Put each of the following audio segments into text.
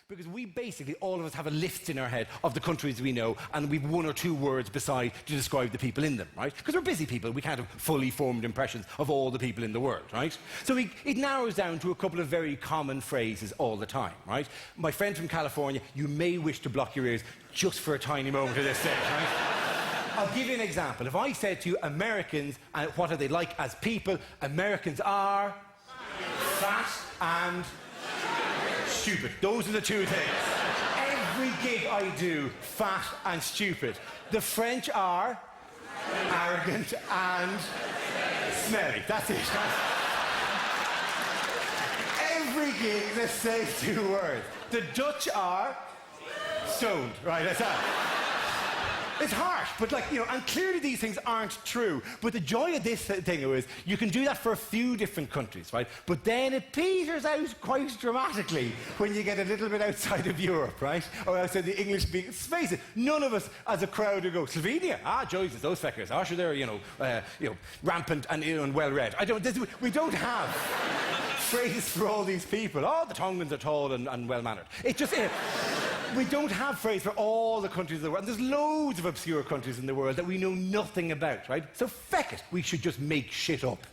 right? Because we basically, all of us have a list in our head of the countries we know, and we've one or two words beside to describe the people in them, right? Because we're busy people, we can't have fully formed impressions of all the people in the world, right? So it narrows down to a couple of very common phrases all the time, right? My friend from California, you may wish to block your ears just for a tiny moment at this stage, right? I'll give you an example. If I said to you, Americans, what are they like as people? Americans are fat and stupid. Those are the two things. Every gig I do, fat and stupid. The French are arrogant and smelly. That's it. Every gig, the same two words. The Dutch are stoned. Right, that's that. It's harsh, but and clearly these things aren't true. But the joy of this thing is you can do that for a few different countries, right? But then it peters out quite dramatically when you get a little bit outside of Europe, right? Or outside the English-speaking. Face it, none of us as a crowd would go, Slovenia? Ah, Jesus, those feckers. Ah, sure, they're, rampant and well-read. We don't have phrases for all these people. Oh, the Tongans are tall and well-mannered. It just... we don't have phrases for all the countries of the world. And there's loads of obscure countries in the world that we know nothing about, right? So feck it, we should just make shit up.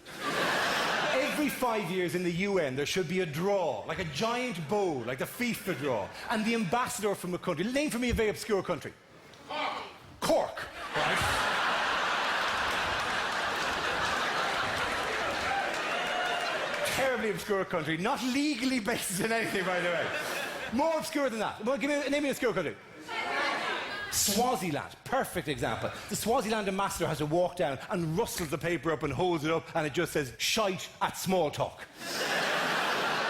Every 5 years in the UN, there should be a draw, like a giant bowl, like the FIFA draw. And the ambassador from a country, name for me a very obscure country. Cork, right? Terribly obscure country, not legally based in anything, by the way. More obscure than that. Well, name me an obscure country. Swaziland, perfect example. The Swaziland ambassador has to walk down and rustles the paper up and holds it up, and it just says, shite at small talk.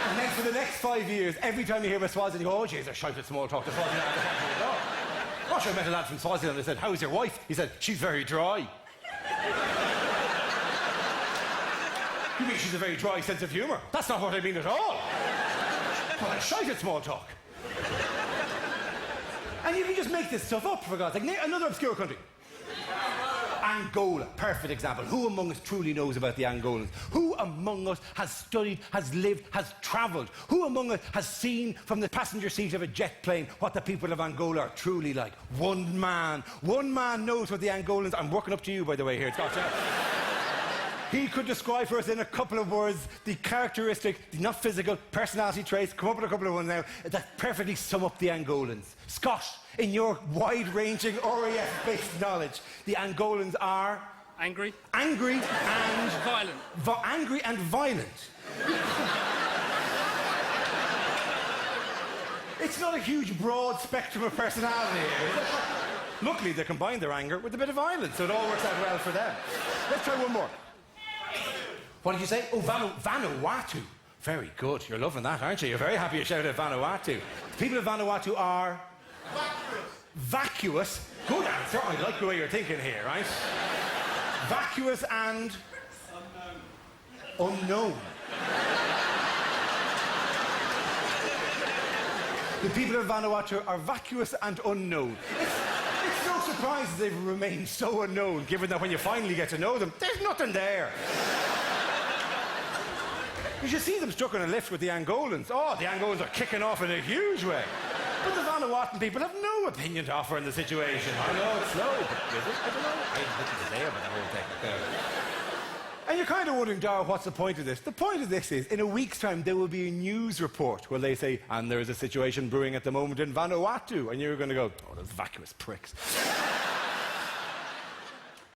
And then for the next 5 years, every time you hear about Swaziland, you go, oh, jeez, they're shite at small talk. Oh, sure, I met a lad from Swaziland. I said, how's your wife? He said, she's very dry. You mean she's a very dry sense of humour? That's not what I mean at all. Well, I'm shite at small talk. And you can just make this stuff up, for God's sake. Another obscure country. Angola, perfect example. Who among us truly knows about the Angolans? Who among us has studied, has lived, has travelled? Who among us has seen from the passenger seat of a jet plane what the people of Angola are truly like? One man knows what the Angolans... I'm working up to you, by the way, here. It's got He could describe for us in a couple of words the characteristic, the not physical, personality traits, come up with a couple of ones now, that perfectly sum up the Angolans. Scott, in your wide-ranging RAF-based knowledge, the Angolans are... Angry. Angry and... Violent. Angry and violent. It's not a huge, broad spectrum of personality here. Luckily, they combine their anger with a bit of violence, so it all works out well for them. Let's try one more. What did you say? Oh, Vanuatu. Very good. You're loving that, aren't you? You're very happy you shouted Vanuatu. The people of Vanuatu are... Vacuous. Good answer. I like the way you're thinking here, right? Vacuous and... Unknown. The people of Vanuatu are vacuous and unknown. It's no surprise that they've remained so unknown, given that when you finally get to know them, there's nothing there. You should see them stuck on a lift with the Angolans. Oh, the Angolans are kicking off in a huge way. But the Vanuatuan people have no opinion to offer in the situation. I know it's slow, but is it? I don't know. I didn't say about the whole thing. And you're kind of wondering, Dara, what's the point of this? The point of this is, in a week's time, there will be a news report where they say, and there is a situation brewing at the moment in Vanuatu. And you're going to go, oh, those vacuous pricks.